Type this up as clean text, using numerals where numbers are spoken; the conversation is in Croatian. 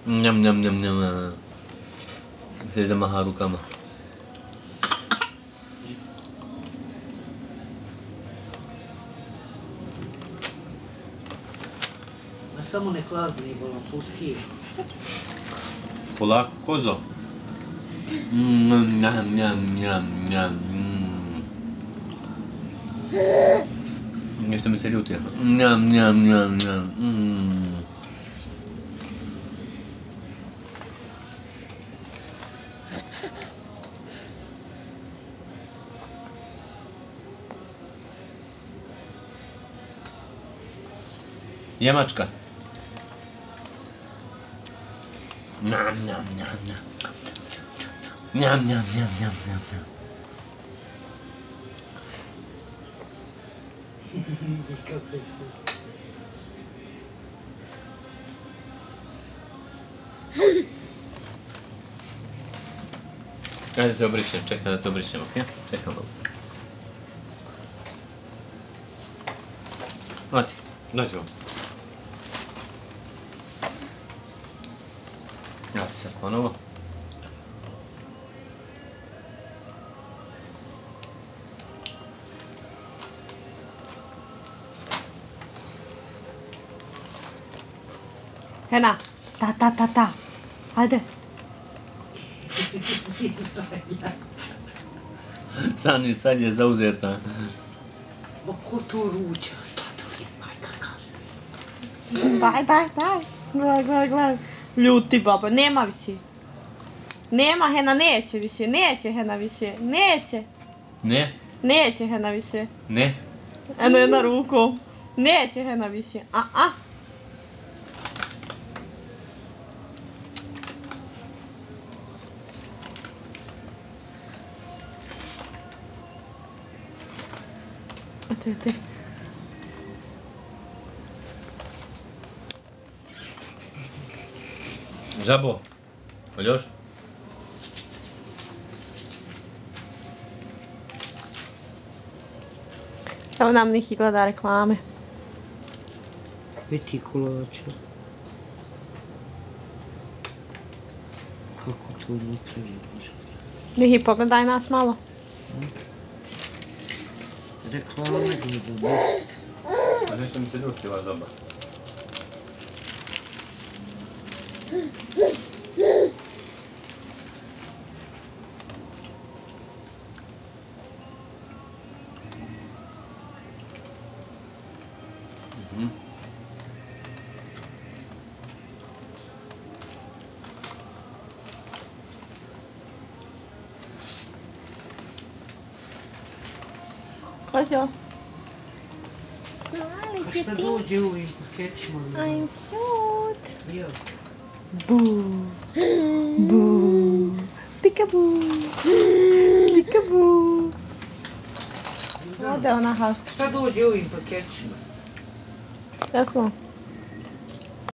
Njam, njam, njam, njam. Chceš da maha rukama. A samo ne hlazni, bolam, pusti. Polako, kozo. Njam, njam, njam, njam. Nešto mi se ljuti. Njam, njam, njam, njam. Njemačka. Njam, njam, njam, njam. Njam, njam, njam, njam, njam, njam. Kako su. Ajde te obrišem, čekaj da te obrišem, okej? Čekaj malo. Oti, dođi vam. Evo ti sad ponovo. Hena, ta. Ajde. Sani sad je zauzeta. Ma ko to ruča, sladoled, majka kaže. Daj. Gledaj. Ljuti baba, nema više. Nema, Hena neće više, neće Hena više, neće. Ne? Neće Hena više. Ne? Eno jedna rukom. Neće Hena više, Oti. Žabo, hoćeš? Evo nam Niki gleda reklame. Vidi kolača. Kako to unutra je? Niki, pogledaj nas malo. Reklame gledam, jest. A nešto mi se ljuti ova doba. Kozo. A šta dođe u ovim pakećima? I'm cute. Jel? Boo. Peekaboo. Ode ona has. Šta dođe u ovim pakećima? Ja sam.